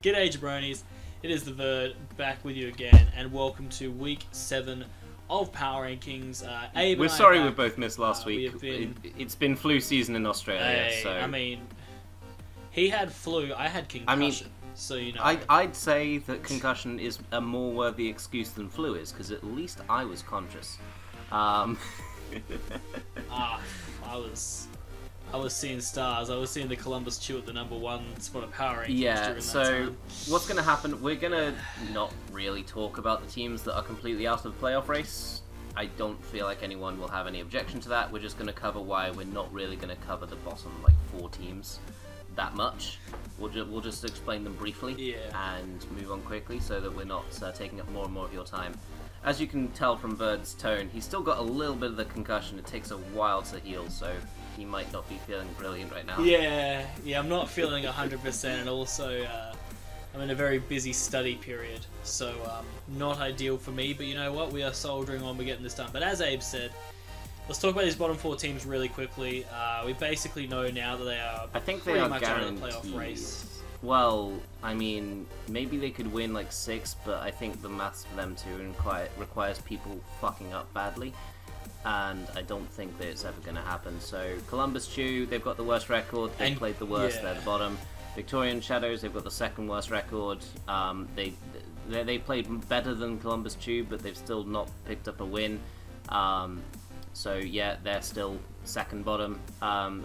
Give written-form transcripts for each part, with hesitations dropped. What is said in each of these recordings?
G'day jabronis, it is the Verd, back with you again, and welcome to week 7 of Power Rankings. Abe We're and I sorry are we back. both missed last week. It's been flu season in Australia, so... I mean, he had flu, I had concussion, so you know. I'd say that concussion is a more worthy excuse than flu is, because at least I was conscious. I was seeing stars. I was seeing the Columbus Chew at the #1 spot of Power Rankings Yeah, during so that time. what's going to happen, we're going to not really talk about the teams that are completely out of the playoff race. I don't feel like anyone will have any objection to that. We're just going to cover why we're not really going to cover the bottom, 4 teams that much. We'll just explain them briefly and move on quickly so that we're not taking up more and more of your time. As you can tell from Verd's tone, he's still got a little bit of the concussion. It takes a while to heal, so he might not be feeling brilliant right now. Yeah, I'm not feeling 100%, and also I'm in a very busy study period, so not ideal for me, but you know what, we are soldiering on, we're getting this done. But as Abe said, let's talk about these bottom 4 teams really quickly. We basically know now that they are pretty much out of the playoff race. Well, I mean, maybe they could win 6, but I think the maths for them too requires people fucking up badly. And I don't think that it's ever going to happen. So Columbus Chew, they've got the worst record. They played the worst. They're the bottom. Victorian Shadows, they've got the 2nd worst record. They played better than Columbus Chew, but they've still not picked up a win. So yeah, they're still 2nd bottom.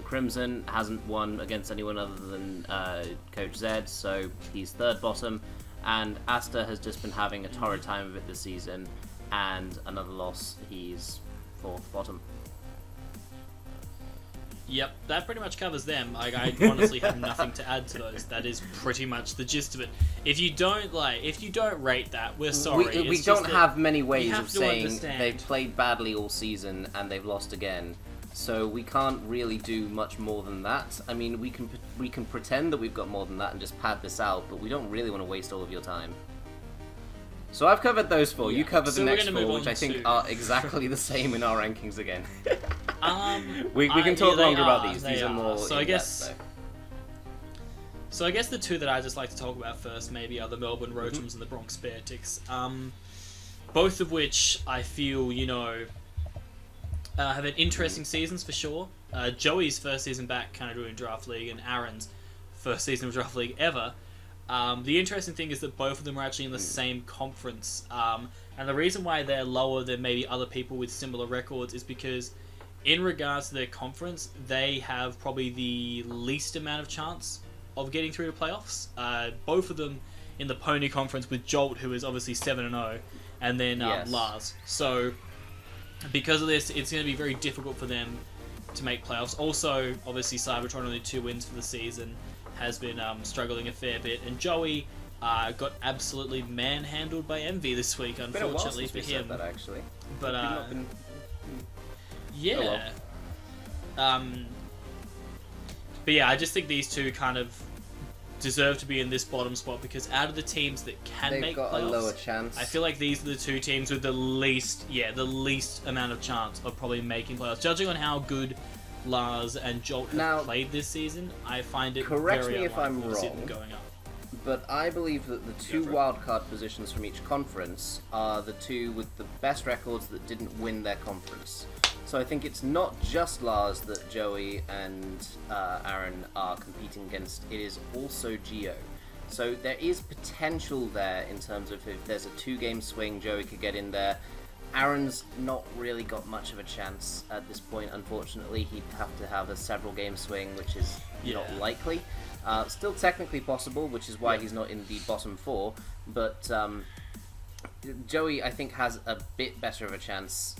Crimson hasn't won against anyone other than Coach Zed, so he's 3rd bottom. And Asta has just been having a torrid time of it this season, and another loss. He's 4th bottom. Yep, that pretty much covers them. I honestly have nothing to add to those. That is pretty much the gist of it. If you don't rate that, we're sorry. We don't have many ways of saying understand. they've played badly all season and they've lost again. So we can't really do much more than that. I mean, we can pretend that we've got more than that and just pad this out, but we don't really want to waste all of your time. So I've covered those 4. You cover the next 4, which I think are exactly the same in our rankings again. we can talk longer about these. These are more. So I guess the 2 that I just like to talk about first maybe are the Melbourne Rotums and the Bronx Bearticks. Both of which I feel, have had interesting seasons for sure. Joey's first season back kind of doing Draft League, and Aaron's first season of Draft League ever. The interesting thing is that both of them are actually in the same conference, and the reason why they're lower than maybe other people with similar records is because in regards to their conference, they have probably the least amount of chance of getting through to playoffs. Both of them in the Pony Conference with Jolt, who is obviously 7-0, and then Lars. So because of this, it's going to be very difficult for them to make playoffs. Also, obviously, Cybertron only 2 wins for the season, has been struggling a fair bit, and Joey got absolutely manhandled by Envy this week, unfortunately for him. That, actually. But yeah. But yeah, I just think these 2 kind of deserve to be in this bottom spot because out of the teams that can make playoffs, they've got a lower chance. I feel like these are the 2 teams with the least amount of chance of probably making playoffs. Judging on how good Lars and Jolt have played this season, I find it very unlikely to see them going up. But I believe that the 2 wildcard positions from each conference are the 2 with the best records that didn't win their conference. So I think it's not just Lars that Joey and Aaron are competing against, it is also Geo. So there is potential there in terms of if there's a 2-game swing, Joey could get in there. Aaron's not really got much of a chance at this point, unfortunately. He'd have to have a several-game swing, which is not likely. Still technically possible, which is why he's not in the bottom 4, but Joey, I think, has a bit better of a chance.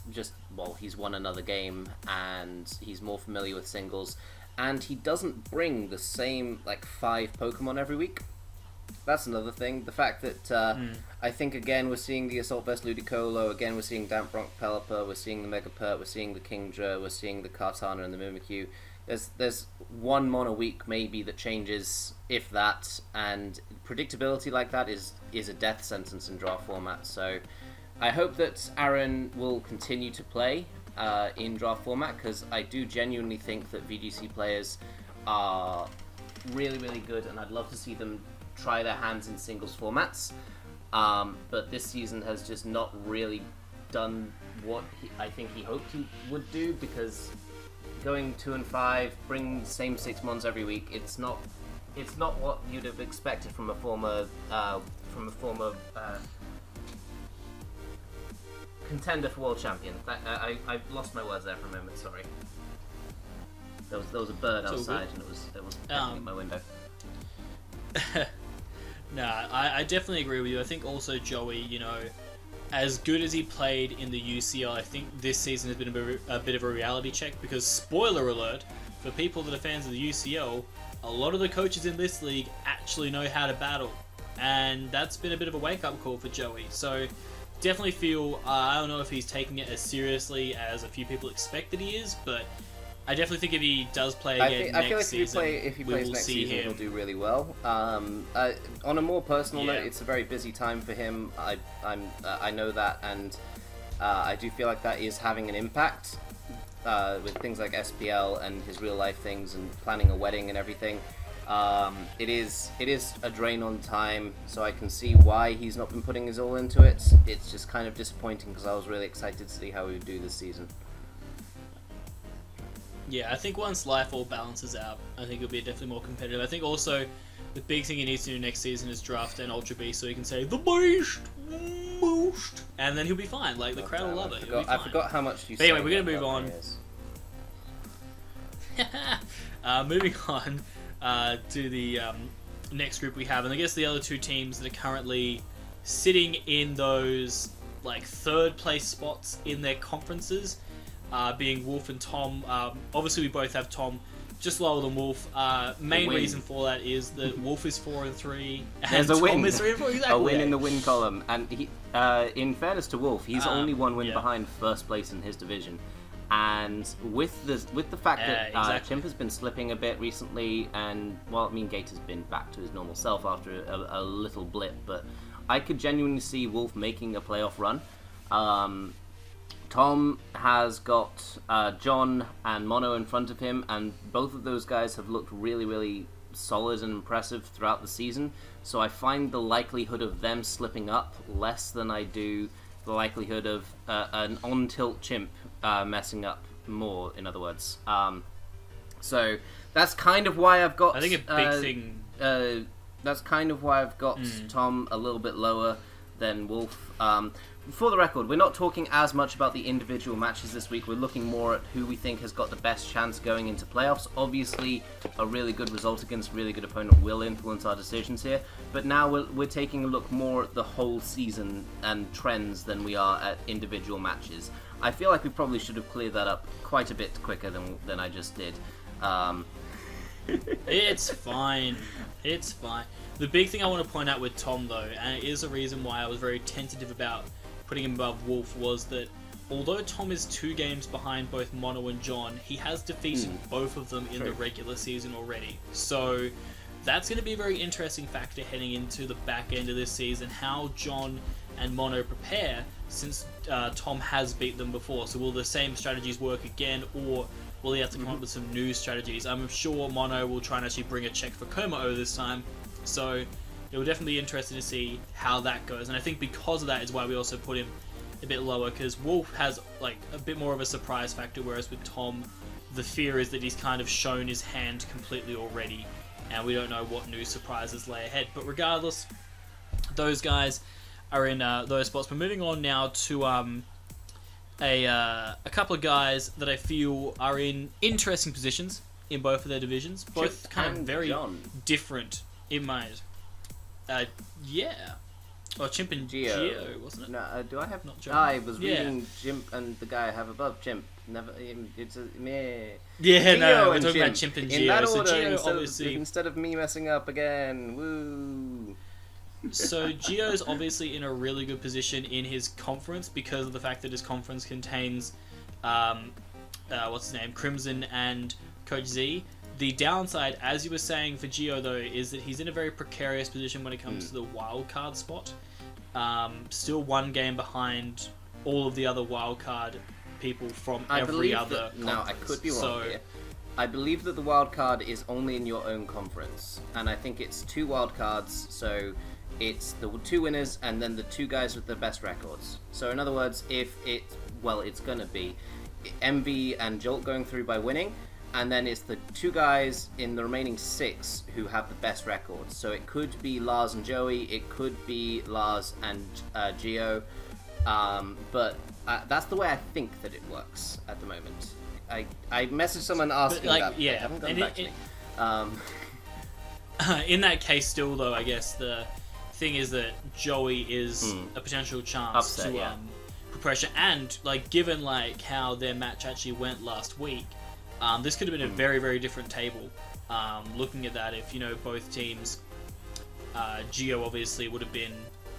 He's won another game, and he's more familiar with singles, and he doesn't bring the same, 5 Pokemon every week. That's another thing. The fact that I think, again, we're seeing the Assault Vest Ludicolo, again, we're seeing Damp Bronc Pelipper, we're seeing the Megapert, we're seeing the Kingdra, we're seeing the Kartana and the Mimikyu. There's 1 mon a week, maybe, that changes, if that, and predictability like that is a death sentence in draft format. So I hope that Aaron will continue to play in draft format, because I do genuinely think that VGC players are really, really good, and I'd love to see them try their hands in singles formats. But this season has just not really done what I think he hoped he would do, because going 2-5, bring the same 6 months every week, it's not what you'd have expected from a former contender for world champion. I lost my words there for a moment. Sorry. There was a bird outside, and it was pecking at my window. Nah, I definitely agree with you. I think also Joey, you know, as good as he played in the UCL, I think this season has been a bit of a reality check, because, spoiler alert, for people that are fans of the UCL, a lot of the coaches in this league actually know how to battle, and that's been a bit of a wake-up call for Joey. So definitely feel, I don't know if he's taking it as seriously as a few people expect that he is, but I definitely think if he does play again next season, if he plays next season, he'll do really well. On a more personal note, it's a very busy time for him. I know that, and I do feel like that is having an impact with things like SPL and his real life things and planning a wedding and everything. It is a drain on time, so I can see why he's not been putting his all into it. It's just kind of disappointing, because I was really excited to see how he would do this season. Yeah, I think once life all balances out, I think it'll be definitely more competitive. I think also the big thing he needs to do next season is draft an Ultra Beast, so he can say, "The Beast! Boost!" And then he'll be fine. Like, the crowd will love it. I forgot how much you said. Anyway, we're going to move on. Moving on to the next group we have. And I guess the other two teams that are currently sitting in those, like, third place spots in their conferences, being Woolf and Tom. Obviously, we both have Tom just lower than Woolf. Main reason for that is that Woolf is 4-3, and There's a Tom win. is 3-4. Exactly. A win in the win column, and he, in fairness to Woolf, he's only one win behind first place in his division. And with the fact that Chimp has been slipping a bit recently, and well, I mean, Gator's been back to his normal self after a little blip, but I could genuinely see Woolf making a playoff run. Tom has got John and Mono in front of him, and both of those guys have looked really, really solid and impressive throughout the season. So I find the likelihood of them slipping up less than I do the likelihood of an on-tilt Chimp messing up more, in other words. So that's kind of why I've got... I think a big thing... that's kind of why I've got Tom a little bit lower than Woolf. For the record, we're not talking as much about the individual matches this week. We're looking more at who we think has got the best chance going into playoffs. Obviously, a really good result against a really good opponent will influence our decisions here. But now we're taking a look more at the whole season and trends than we are at individual matches. I feel like we probably should have cleared that up quite a bit quicker than I just did. It's fine. It's fine. The big thing I want to point out with Tom, though, and it is a reason why I was very tentative about putting him above Woolf, was that although Tom is 2 games behind both Mono and John, he has defeated both of them in the regular season already. So that's going to be a very interesting factor heading into the back end of this season, how John and Mono prepare, since Tom has beat them before. So will the same strategies work again, or will he have to come up with some new strategies? I'm sure Mono will try and actually bring a check for Komo this time. So it will definitely be interesting to see how that goes. And I think because of that is why we also put him a bit lower, because Woolf has like a bit more of a surprise factor, whereas with Tom, the fear is that he's kind of shown his hand completely already, and we don't know what new surprises lay ahead. But regardless, those guys are in those spots. We're moving on now to a couple of guys that I feel are in interesting positions in both of their divisions, both kind of very different in my... yeah. Or Chimp and Geo, wasn't it? No, do I have... Not John. I was reading Chimp and the guy I have above Chimp. Never... It's a... Meh. Yeah, Geo no, we're and talking Chimp. about Chimp and Geo. In that so order, Geo, obviously... instead of me messing up again. Woo! So Geo's obviously in a really good position in his conference because of the fact that his conference contains... what's his name? Crimson and Coach Z. The downside, as you were saying for Geo, though, is that he's in a very precarious position when it comes to the wildcard spot. Still 1 game behind all of the other wildcard people from every other conference. Now, I could be wrong here, I believe that the wild card is only in your own conference, and I think it's 2 wild cards, so it's the 2 winners and then the 2 guys with the best records. So in other words, if it's gonna be MV and Jolt going through by winning, and then it's the 2 guys in the remaining 6 who have the best records. So it could be Lars and Joey, it could be Lars and Gio, but that's the way I think that it works at the moment. I messaged someone asking that, but they haven't gotten back to me. In that case, still though, I guess the thing is that Joey is a potential chance to put pressure, and like given like how their match actually went last week, this could have been a very, very different table. Looking at that, if both teams, Gio obviously would have been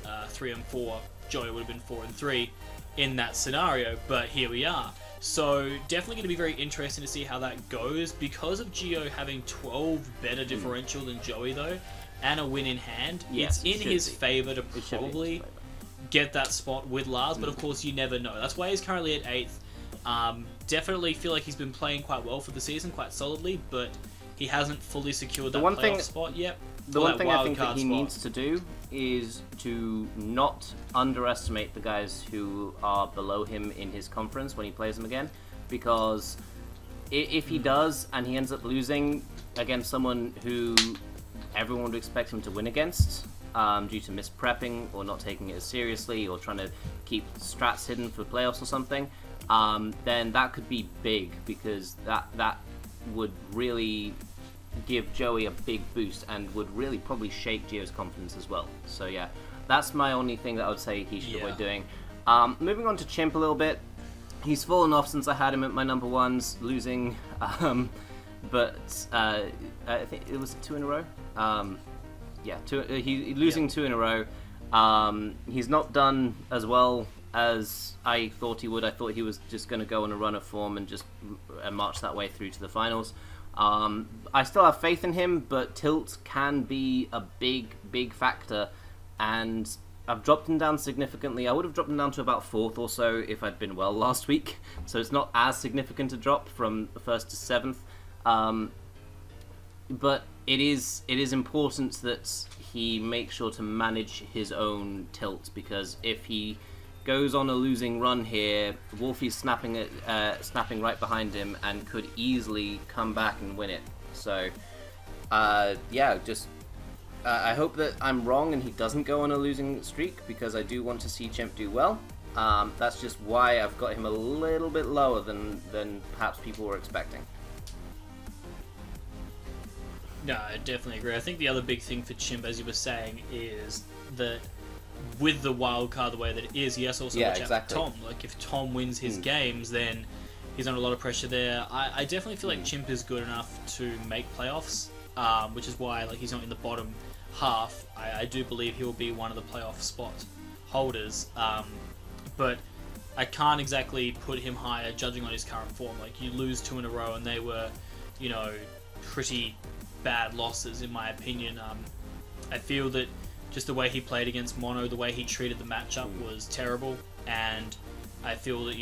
3-4, Joey would have been 4-3 in that scenario, but here we are. So definitely going to be very interesting to see how that goes. Because of Gio having 12 better differential than Joey though, and a win in hand, it's in his favour to probably get that spot with Lars, but of course you never know. That's why he's currently at 8th. Definitely feel like he's been playing quite well for the season, quite solidly, but he hasn't fully secured that playoff spot yet. The one thing I think that he needs to do is to not underestimate the guys who are below him in his conference when he plays them again, because if he does and he ends up losing against someone who everyone would expect him to win against due to misprepping or not taking it as seriously or trying to keep strats hidden for playoffs or something, then that could be big, because that would really give Joey a big boost and would really probably shake Gio's confidence as well. So yeah, that's my only thing that I would say he should avoid doing. Moving on to Chimp a little bit, he's fallen off since I had him at my number 1s, losing, but I think it was 2 in a row. Losing 2 in a row. He's not done as well as I thought he would. I thought he was just going to go on a run of form and just march that way through to the finals. I still have faith in him, but tilt can be a big factor, and I've dropped him down significantly. I would have dropped him down to about 4th or so if I'd been well last week, so it's not as significant a drop from 1st to 7th. But it is important that he makes sure to manage his own tilt, because if he goes on a losing run here, Wolfie's snapping right behind him and could easily come back and win it. So, I hope that I'm wrong and he doesn't go on a losing streak, because I do want to see Chimp do well. That's just why I've got him a little bit lower than perhaps people were expecting. No, I definitely agree. I think the other big thing for Chimp, as you were saying, is that with the wild card the way that it is, he has to also watch out for Tom. Like, if Tom wins his games, then he's under a lot of pressure there. I definitely feel like Chimp is good enough to make playoffs, which is why he's not in the bottom half. I do believe he will be one of the playoff spot holders, but I can't exactly put him higher judging on his current form. Like, you lose 2 in a row and they were, pretty bad losses in my opinion. I feel that just the way he played against Mono, the way he treated the matchup was terrible, and I feel that,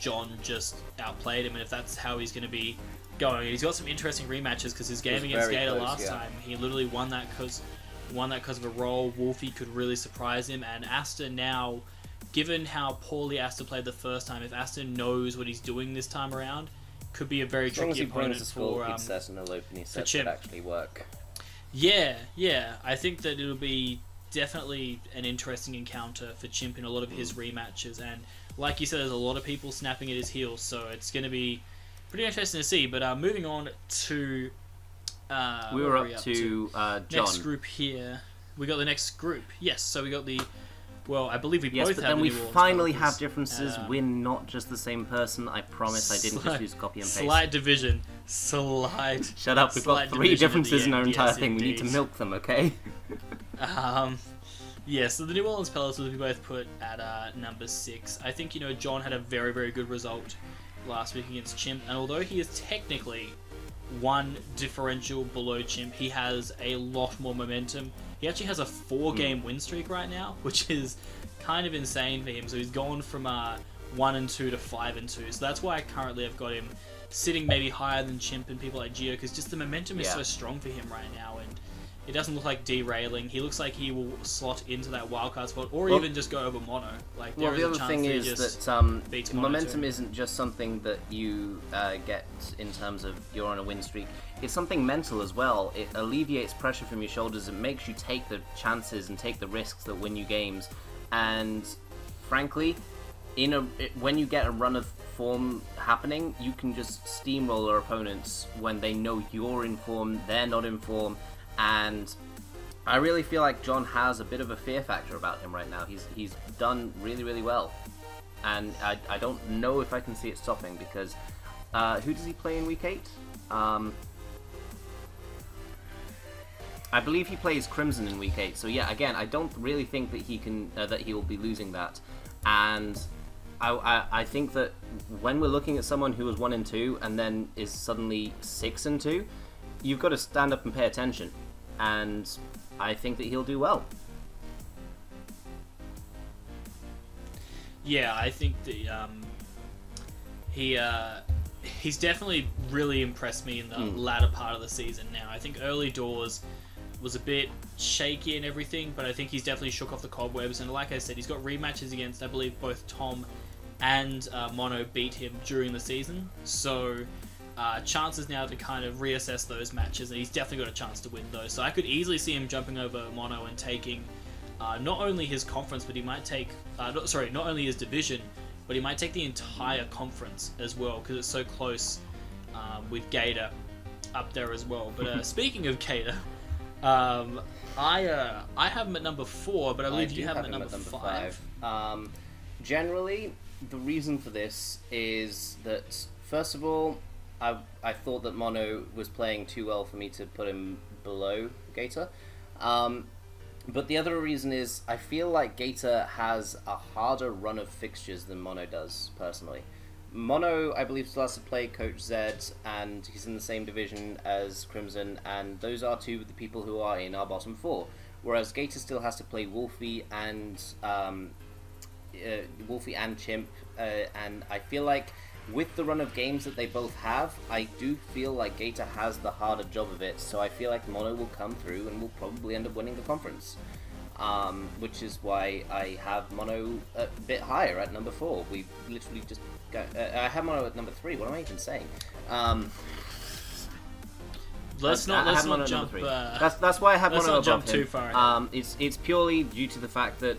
John just outplayed him, and if that's how he's going to be going, he's got some interesting rematches, because his game against Gator last time, he literally won that because of a roll. Wolfie could really surprise him, and Asta now, given how poorly Asta played the first time, if Asta knows what he's doing this time around, could be a very tricky opponent for Chimp. Actually work. Yeah, I think that it'll be definitely an interesting encounter for Chimp in a lot of his rematches, and like you said, there's a lot of people snapping at his heels, so it's going to be pretty interesting to see. But moving on to we were up to John. Next group here. We got the next group. Yes, so we got the. Well, I believe we both have. But then we finally have differences. We're not just the same person. I promise. I didn't just use copy and paste. Slight division. Shut up. We've got 3 differences in our entire thing. We need to milk them, okay? Yeah, so the New Orleans Pelicans we both put at number 6. I think, John had a very, very good result last week against Chimp, and although he is technically 1 differential below Chimp, he has a lot more momentum. He actually has a 4-game win streak right now, which is kind of insane for him. So he's gone from 1-2 to 5-2. So that's why I currently have got him sitting maybe higher than Chimp and people like Geo, because just the momentum is so strong for him right now, and it doesn't look like derailing. He looks like he will slot into that wildcard spot, or even just go over Mono. Like, there is a chance thing that he is just that beats Mono momentum too. isn't just something that you get in terms of you're on a win streak. It's something mental as well. It alleviates pressure from your shoulders. It makes you take the chances and take the risks that win you games. And frankly, when you get a run of form happening, you can just steamroller opponents when they know you're in form, they're not in form, and I really feel like John has a bit of a fear factor about him right now. He's done really, really well, and I don't know if I can see it stopping, because who does he play in week 8? I believe he plays Crimson in week 8. So yeah, again, I don't really think that he can that he will be losing that, and I think that when we're looking at someone who was 1-2 and then is suddenly 6-2, you've got to stand up and pay attention, and I think that he'll do well. Yeah, I think that he's definitely really impressed me in the latter part of the season now. I think early doors was a bit shaky and everything, but I think he's definitely shook off the cobwebs, and like I said, he's got rematches against, I believe, both Tom and Mono beat him during the season, so chances now to kind of reassess those matches, and he's definitely got a chance to win those. So I could easily see him jumping over Mono and taking not only his conference, but he might take not only his division, but he might take the entire conference as well, because it's so close with Gator up there as well. But speaking of Gator, I have him at number 4, but I believe you have him at number 5. Generally, the reason for this is that, first of all, I thought that Mono was playing too well for me to put him below Gator. But the other reason is I feel like Gator has a harder run of fixtures than Mono does, personally. Mono, I believe, still has to play Coach Zed, and he's in the same division as Crimson, and those are two of the people who are in our bottom 4. Whereas Gator still has to play Wolfie and Chimp, and I feel like with the run of games that they both have, I do feel like Gator has the harder job of it, so I feel like Mono will come through and will probably end up winning the conference. Which is why I have Mono a bit higher at number 4. We literally just got, I have Mono at number 3. What am I even saying? Let's not jump. That's why I have Mono above jump him. Too far. It's purely due to the fact that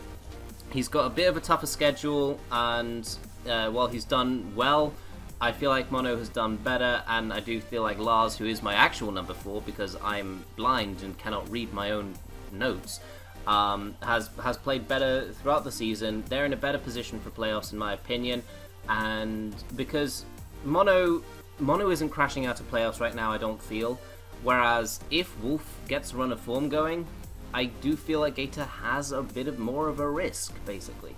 he's got a bit of a tougher schedule, and while he's done well, I feel like Mono has done better, and I do feel like Lars, who is my actual number 4 because I'm blind and cannot read my own notes, has played better throughout the season. They're in a better position for playoffs, in my opinion, and because Mono isn't crashing out of playoffs right now, I don't feel. Whereas if Wolf gets a run of form going, I do feel like Gator has a bit more of a risk, basically.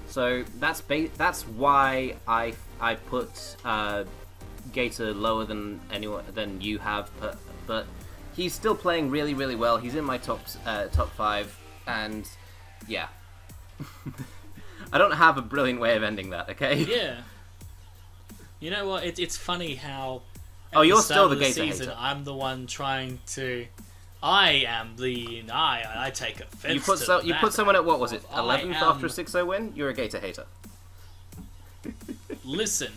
So that's why I put Gator lower than you have, but he's still playing really, really well. He's in my top 5, and yeah, I don't have a brilliant way of ending that. Okay. Yeah. You know what? It's funny how. You're still the Gator season, hater. I'm the one trying to. I take offense. You put someone at, what was it, 11th after a 6-0 win? You're a Gator hater. Listen,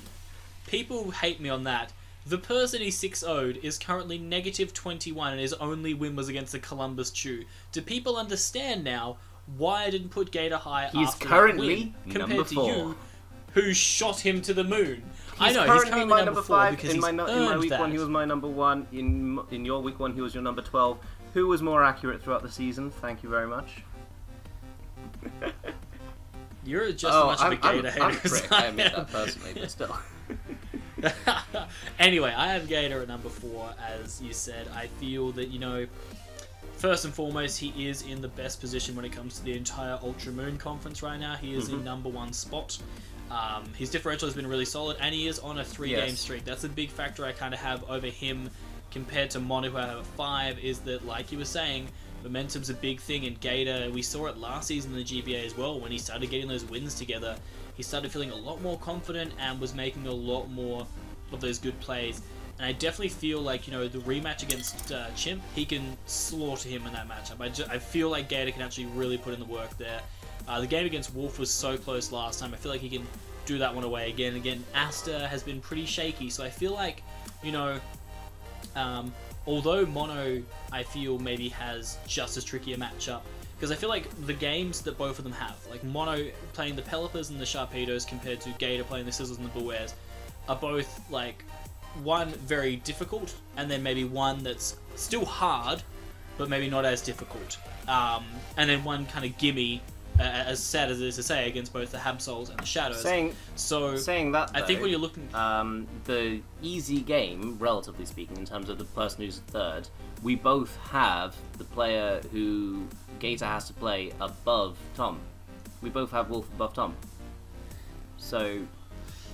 people hate me on that. The person he 6-0'd is currently -21, and his only win was against the Columbus Chew. Do people understand now why I didn't put Gator high He's after currently that win, compared number to 4. you, who shot him to the moon? He's currently my number 5. because In my week that. 1, he was my number 1. In your week 1, he was your number 12. Who was more accurate throughout the season? Thank you very much. You're just as much of a Gator hater I'm a as prick. I admit that personally, but still. Anyway, I have Gator at number 4, as you said. I feel that, first and foremost, he is in the best position when it comes to the entire Ultra Moon Conference right now. He is in number 1 spot. His differential has been really solid, and he is on a 3-game streak. That's a big factor I kind of have over him compared to Mono, who I have at 5, is that, like you were saying, momentum's a big thing, and Gator, we saw it last season in the GBA as well. When he started getting those wins together, he started feeling a lot more confident and was making a lot more of those good plays. And I definitely feel like, the rematch against Chimp, he can slaughter him in that matchup. I feel like Gator can actually really put in the work there. The game against Woolf was so close last time. I feel like he can do that one away again. Again, Aster has been pretty shaky, so I feel like, although Mono, I feel maybe has just as tricky a matchup, because I feel like the games that both of them have, like Mono playing the Pelipers and the Sharpedos compared to Gator playing the Sizzles and the Bewares, are both like one very difficult, and then maybe one that's still hard, but maybe not as difficult. And then one kind of gimme, as sad as it is to say, against both the Habsols and the Shadows. Saying that, though, I think when you're looking, the easy game, relatively speaking, in terms of the person who's third, we both have the player who Gator has to play above Tom. We both have Woolf above Tom. So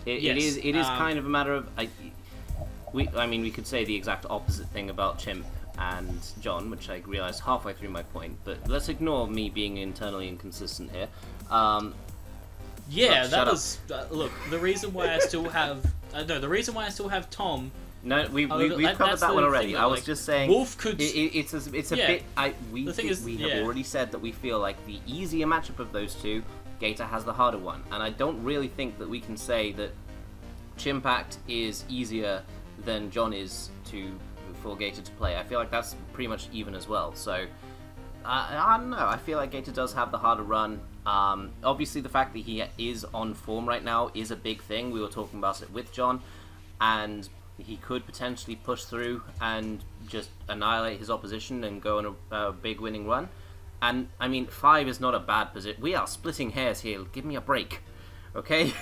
it is kind of a matter of we could say the exact opposite thing about Chimp and John, which I realised halfway through my point, but let's ignore me being internally inconsistent here. Look, the reason why I still have Tom. No, we've covered that one already. I was just saying, Wolf could. It's a bit. We have already said that we feel like the easier matchup of those two, Gator has the harder one, and I don't really think that we can say that Chimpact is easier than John is for Gator to play. I feel like that's pretty much even as well. So I don't know. I feel like Gator does have the harder run. Obviously, the fact that he is on form right now is a big thing. We were talking about it with John, and he could potentially push through and just annihilate his opposition and go on a big winning run. And 5 is not a bad position. We are splitting hairs here. Give me a break, okay?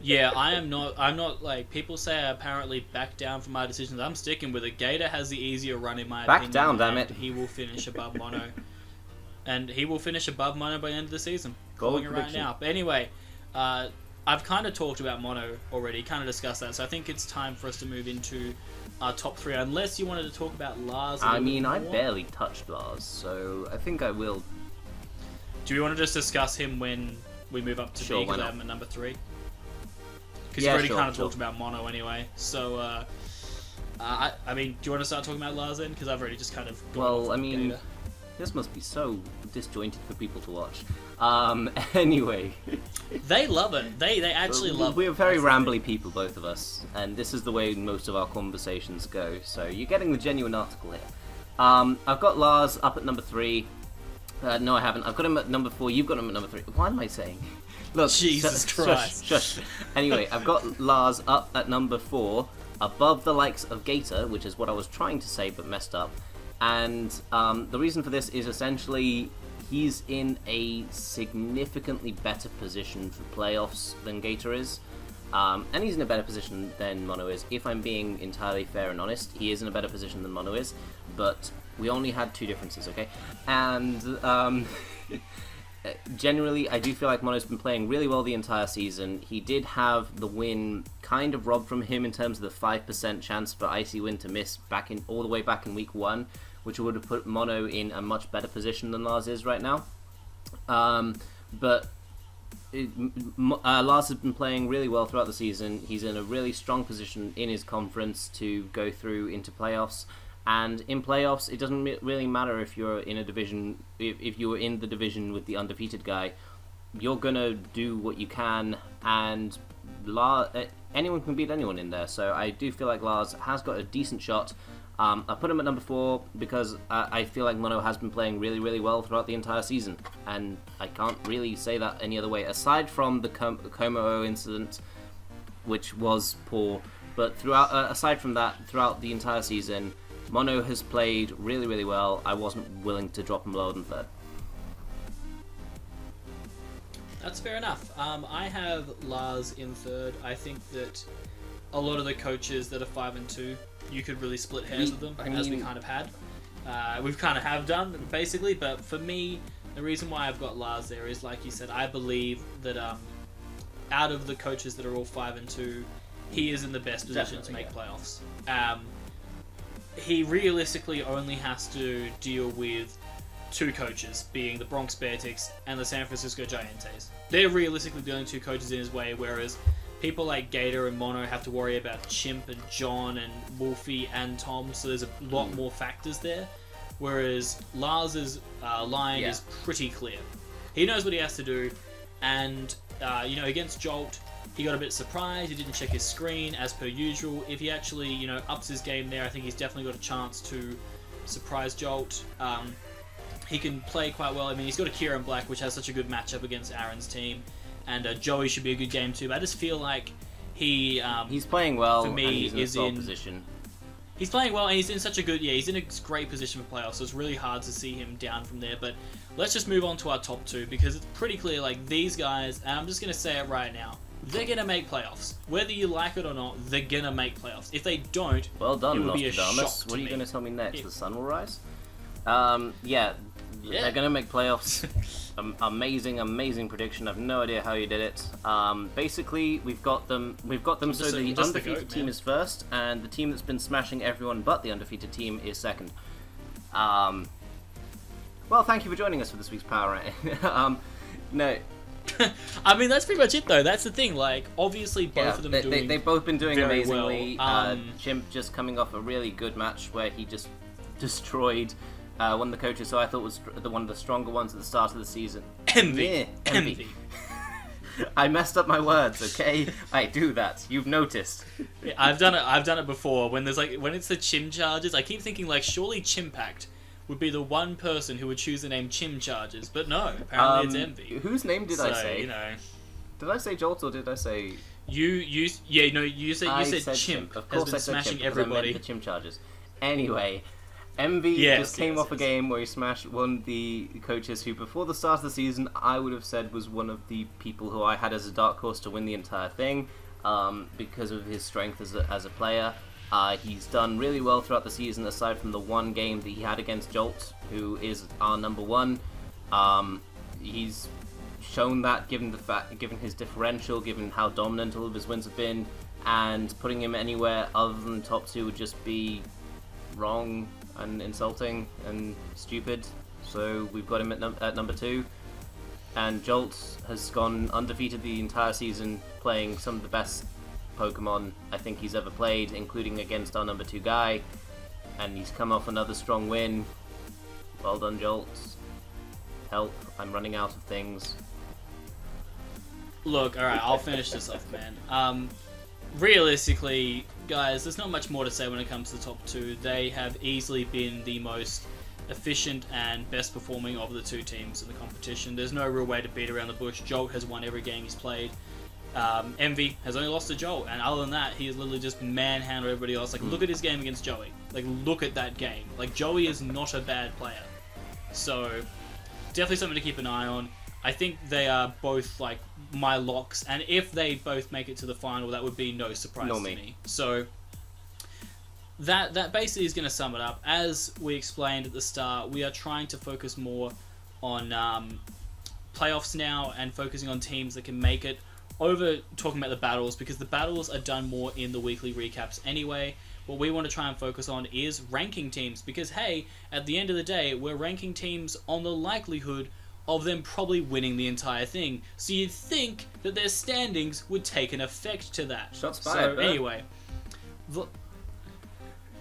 Yeah, I'm not like people say. I apparently back down from my decisions. I'm sticking with it. Gator has the easier run in my opinion. Back down, damn it. He will finish above Mono, and he will finish above Mono by the end of the season. Calling it right now. But anyway, I've kind of talked about Mono already. Kind of discussed that. So I think it's time for us to move into our top 3. Unless you wanted to talk about Lars. I barely touched Lars, so I think I will. Do we want to just discuss him when we move up to big at number 3? Because you've already kind of talked about Mono anyway. So, do you want to start talking about Lars then? Because I've already just kind of Gator. This must be so disjointed for people to watch. Anyway. They love it. They actually love it. We're very rambly people, both of us. And this is the way most of our conversations go. So you're getting the genuine article here. I've got Lars up at number 3. No, I haven't. I've got him at number 4. You've got him at number 3. What am I saying? Look, Jesus Christ. Shush. Anyway, I've got Lars up at number 4, above the likes of Gator, which is what I was trying to say but messed up. And the reason for this is essentially he's in a significantly better position for playoffs than Gator is. And he's in a better position than Mono is. If I'm being entirely fair and honest, he is in a better position than Mono is. But we only had 2 differences, okay? And generally, I do feel like Mono's been playing really well the entire season. He did have the win kind of robbed from him in terms of the 5% chance for Icy Wind to miss all the way back in week 1, which would have put Mono in a much better position than Lars is right now. But Lars has been playing really well throughout the season. He's in a really strong position in his conference to go through into playoffs. And in playoffs, it doesn't really matter if you're in a division. If you're in the division with the undefeated guy, you're gonna do what you can, and anyone can beat anyone in there. So I do feel like Lars has got a decent shot. I put him at number 4 because I feel like Mono has been playing really, really well throughout the entire season, and I can't really say that any other way aside from the Como incident, which was poor. But aside from that, throughout the entire season, Mono has played really, really well. I wasn't willing to drop him lower than 3rd. That's fair enough. I have Lars in 3rd. I think that a lot of the coaches that are 5 and 2, you could really split hairs with them, as we kind of had. We've kind of have done, basically, but for me, the reason why I've got Lars there is, like you said, I believe that out of the coaches that are all 5 and 2, he is in the best position to make playoffs. He realistically only has to deal with 2 coaches, being the Bronx Beartics and the San Francisco Giants. They're realistically the only 2 coaches in his way, whereas people like Gator and Mono have to worry about Chimp and John and Wolfie and Tom, so there's a lot more factors there. Whereas Lars's line is pretty clear. He knows what he has to do, and against Jolt, he got a bit surprised. He didn't check his screen as per usual. If he actually ups his game there, I think he's definitely got a chance to surprise Jolt. He can play quite well. I mean, he's got a Kieran Black, which has such a good matchup against Aaron's team, and Joey should be a good game too. But I just feel like he's playing well. For me, and he's in a solid position. He's playing well, and he's in such a good... Yeah, he's in a great position for playoffs, so it's really hard to see him down from there. But let's just move on to our top two, because it's pretty clear, like, these guys, and I'm just going to say it right now, they're going to make playoffs. Whether you like it or not, they're going to make playoffs. If they don't, well done, it will be a shock What are you going to tell me next? The sun will rise? Yeah, they're going to make playoffs. Amazing prediction. I've no idea how you did it. Basically, we've got them so the undefeated team is first, and the team that's been smashing everyone but the undefeated team is second. Well, thank you for joining us for this week's Power Rank. No. I mean, that's pretty much it, though. That's the thing. Like, obviously, both of them they've both been doing amazingly. Well. Chimp just coming off a really good match where he just destroyed one of the coaches, so I thought was one of the stronger ones at the start of the season. Envy. I messed up my words, okay? I do that. You've noticed. Yeah, I've done it before. When it's the Chim Chargers, I keep thinking like surely Chimpact would be the one person who would choose the name Chim Chargers, but no. Apparently it's Envy. Whose name did I say? Did I say Jolt or did I say? You said Chimp. Of course, has been smashing everybody. I meant the Chim Chargers. Anyway. Envy just came off a game where he smashed one of the coaches who, before the start of the season, I would have said was one of the people who I had as a dark horse to win the entire thing, because of his strength as a player. He's done really well throughout the season, aside from the one game that he had against Jolt, who is our number one. He's shown that, given his differential, given how dominant all of his wins have been, and putting him anywhere other than top two would just be wrong and insulting and stupid, so we've got him at number two. And Jolt has gone undefeated the entire season, playing some of the best Pokemon I think he's ever played, including against our number two guy, and he's come off another strong win. Well done, Jolt. Help, I'm running out of things. Look, alright, I'll finish this off, man. Realistically, guys, there's not much more to say when it comes to the top two. They have easily been the most efficient and best performing of the two teams in the competition. There's no real way to beat around the bush. Jolt has won every game he's played. Envy has only lost to Jolt, and other than that, he has literally just manhandled everybody else. Like, look at his game against Joey. Like, look at that game. Like, Joey is not a bad player. So, definitely something to keep an eye on. I think they are both, like, my locks, and if they both make it to the final, that would be no surprise to me. So, that basically is going to sum it up. As we explained at the start, we are trying to focus more on playoffs now, and focusing on teams that can make it, over talking about the battles, because the battles are done more in the weekly recaps anyway. What we want to try and focus on is ranking teams, because, hey, at the end of the day, we're ranking teams on the likelihood of them probably winning the entire thing. So you'd think that their standings would take an effect to that. Shots fired, so anyway,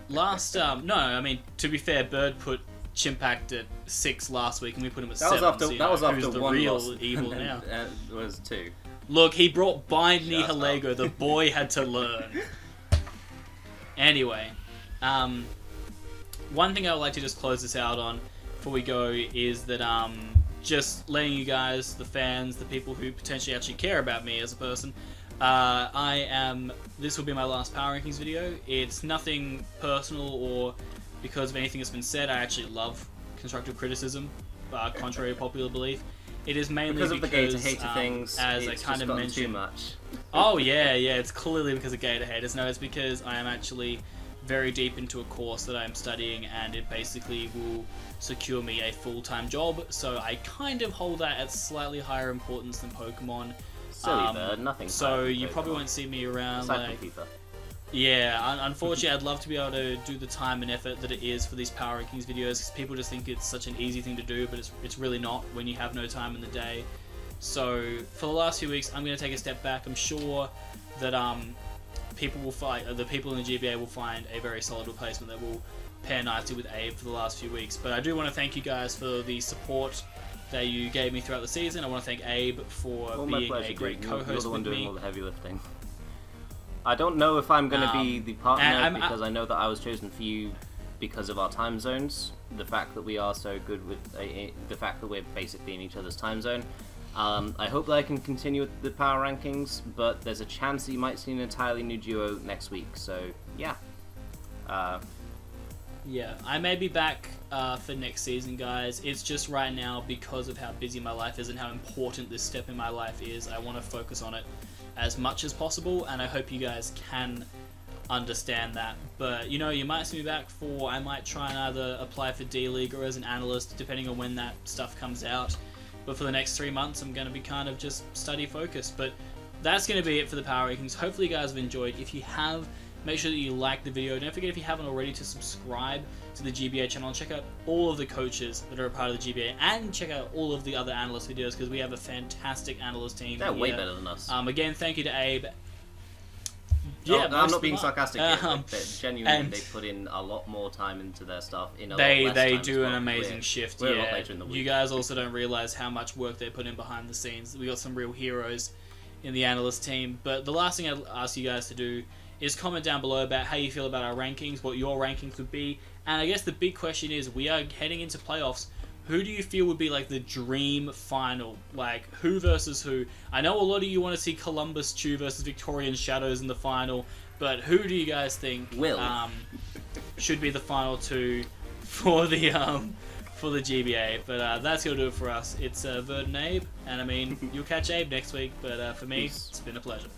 no, I mean, to be fair, Bird put Chimpact at 6 last week, and we put him at 7. That was after who's the one real loss. evil now? It was 2. Look, he brought Bind Nihilego. The boy had to learn. Anyway, one thing I would like to just close this out on before we go is that just letting you guys, the fans, the people who potentially actually care about me as a person, this will be my last Power Rankings video. It's nothing personal or because of anything that's been said. I actually love constructive criticism, contrary to popular belief. It is mainly because of the Gator hater things, as I kind of mentioned. Too much. Oh yeah, it's clearly because of Gator haters. No, it's because I am actually very deep into a course that I'm studying, and it basically will secure me a full-time job. So I kind of hold that at slightly higher importance than Pokemon. Silly Bird, nothing. So you probably won't see me around. Aside from FIFA. Yeah, unfortunately, I'd love to be able to do the time and effort that it is for these Power Rankings videos, because people just think it's such an easy thing to do, but it's really not when you have no time in the day. So for the last few weeks, I'm going to take a step back. I'm sure that people will the people in the GBA will find a very solid replacement that will pair nicely with Abe for the last few weeks. But I do want to thank you guys for the support that you gave me throughout the season. I want to thank Abe for being a great co-host You're the one with doing me. all the heavy lifting. I don't know if I'm going to be the partner because I know that I was chosen for you because of our time zones. The fact that we are so good with the fact that we're basically in each other's time zone. I hope that I can continue with the power rankings, but there's a chance that you might see an entirely new duo next week. So yeah. Yeah, I may be back for next season, guys. It's just right now, because of how busy my life is and how important this step in my life is, I want to focus on it as much as possible, and I hope you guys can understand that. But, you know, you might see me back I might try and either apply for D-League or as an analyst, depending on when that stuff comes out. But for the next 3 months, I'm going to be kind of just study focused. But that's going to be it for the Power Rankings. Hopefully you guys have enjoyed. If you have, make sure that you like the video. Don't forget, if you haven't already, to subscribe to the GBA channel and check out all of the coaches that are a part of the GBA, and check out all of the other analyst videos, because we have a fantastic analyst team. They're way better than us. Again, thank you to Abe. Yeah, I'm not being sarcastic here. Genuinely, and they put in a lot more time into their stuff. They do an amazing shift. We're a lot later in the week. You guys also don't realize how much work they put in behind the scenes. We got some real heroes in the analyst team. But the last thing I'd ask you guys to do is comment down below about how you feel about our rankings, what your rankings would be. And I guess the big question is, we are heading into playoffs. Who do you feel would be like the dream final? Like, who versus who? I know a lot of you want to see Columbus Chew versus Victorian Shadows in the final, but who do you guys think should be the final two for the GBA? But that's gonna do it for us. It's Verd and Abe, and I mean, you'll catch Abe next week. But for me, It's been a pleasure.